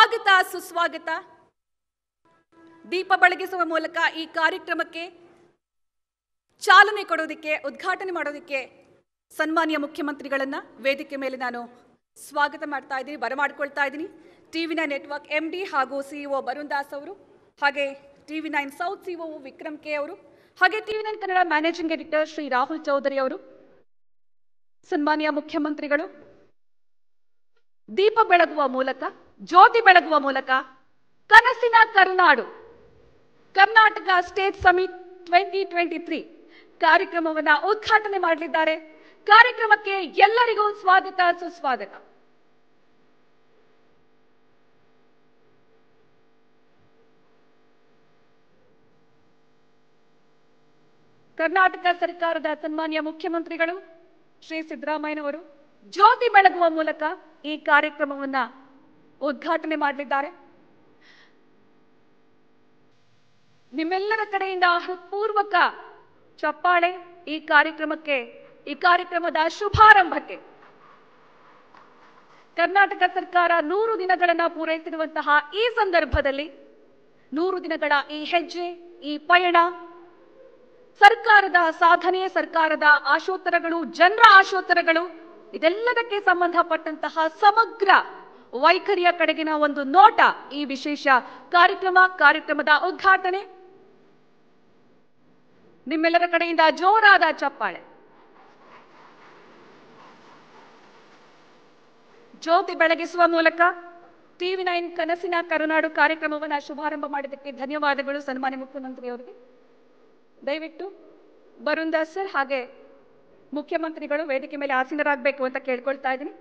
ಸ್ವಾಗತ ಸುಸ್ವಾಗತ. ದೀಪ ಬೆಳಗಿಸುವ ಮೂಲಕ ಈ ಕಾರ್ಯಕ್ರಮಕ್ಕೆ ಚಾಲನೆ ಕೊಡೋದಕ್ಕೆ, ಉದ್ಘಾಟನೆ ಮಾಡೋದಕ್ಕೆ ಸನ್ಮಾನ್ಯ ಮುಖ್ಯಮಂತ್ರಿಗಳನ್ನ ವೇದಿಕೆ ಮೇಲೆ ನಾನು ಸ್ವಾಗತ ಮಾಡ್ತಾ ಇದ್ದೀನಿ, ಬರಮಾಡ್ಕೊಳ್ತಾ ಇದ್ದೀನಿ. TV9 ನೆಟ್ವರ್ಕ್ MD ಹಾಗೂ CEO ವರುಣ್ ದಾಸ್ ಅವರು, ಹಾಗೆ TV9 south CEO Vikram K ಅವರು, ಹಾಗೆ TV9 Kannada managing editor Shri Rahul Chaudhary ಅವರು. ಸನ್ಮಾನ್ಯ ಮುಖ್ಯಮಂತ್ರಿಗಳು ದೀಪ ಬೆಳಗುವ ಮೂಲಕ, ಜ್ಯೋತಿ ಬೆಳಗುವ ಮೂಲಕ ಕನಸಿನ ಕರುನಾಡು ಕರ್ನಾಟಕ ಸ್ಟೇಟ್ ಸಮಿಟ್ 2023 ಕಾರ್ಯಕ್ರಮವನ್ನ ಉದ್ಘಾಟನೆ ಮಾಡಲಿದ್ದಾರೆ. ಕಾರ್ಯಕ್ರಮಕ್ಕೆ ಎಲ್ಲರಿಗೂ ಸ್ವಾಗತ ಸುಸ್ವಾಗತ. ಕರ್ನಾಟಕ ಸರ್ಕಾರದ ಸನ್ಮಾನ್ಯ ಮುಖ್ಯಮಂತ್ರಿಗಳು ಶ್ರೀ ಸಿದ್ದರಾಮಯ್ಯನವರು ಜ್ಯೋತಿ ಬೆಳಗುವ ಮೂಲಕ ಈ ಕಾರ್ಯಕ್ರಮವನ್ನ ಉದ್ಘಾಟನೆ ಮಾಡಲಿದ್ದಾರೆ. ನಿಮ್ಮೆಲ್ಲರ ಕಡೆಯಿಂದ ಹೃತ್ಪೂರ್ವಕ ಚಪ್ಪಾಳೆ ಈ ಕಾರ್ಯಕ್ರಮದ ಶುಭಾರಂಭಕ್ಕೆ. ಕರ್ನಾಟಕ ಸರ್ಕಾರ 100 ದಿನಗಳನ್ನ ಪೂರೈಸಿರುವಂತಹ ಈ ಸಂದರ್ಭದಲ್ಲಿ 100 ದಿನಗಳ ಈ ಹೆಜ್ಜೆ, ಈ ಪಯಣ, ಸರ್ಕಾರದ ಸಾಧನೆ, ಸರ್ಕಾರದ ಆಶೋತ್ತರಗಳು, ಜನರ ಆಶೋತ್ತರಗಳು, ಇದೆಲ್ಲದಕ್ಕೆ ಸಂಬಂಧಪಟ್ಟಂತಹ ಸಮಗ್ರ ವೈಖರಿಯ ಕಡೆಗಿನ ಒಂದು ನೋಟ ಈ ವಿಶೇಷ ಕಾರ್ಯಕ್ರಮದ ಉದ್ಘಾಟನೆ. ನಿಮ್ಮೆಲ್ಲರ ಕಡೆಯಿಂದ ಜೋರಾದ ಚಪ್ಪಾಳೆ. ಜ್ಯೋತಿ ಬೆಳಗಿಸುವ ಮೂಲಕ TV9 ಕನಸಿನ ಕರುನಾಡು ಕಾರ್ಯಕ್ರಮವನ್ನು ಶುಭಾರಂಭ ಮಾಡಿದ್ದಕ್ಕೆ ಧನ್ಯವಾದಗಳು ಸನ್ಮಾನ್ಯ ಮುಖ್ಯಮಂತ್ರಿಯವರಿಗೆ. ದಯವಿಟ್ಟು ವರುಣ್ ದಾಸ್ ಸರ್ ಹಾಗೆ ಮುಖ್ಯಮಂತ್ರಿಗಳು ವೇದಿಕೆ ಮೇಲೆ ಆಸೀನರಾಗಬೇಕು ಅಂತ ಕೇಳ್ಕೊಳ್ತಾ ಇದ್ದೀನಿ.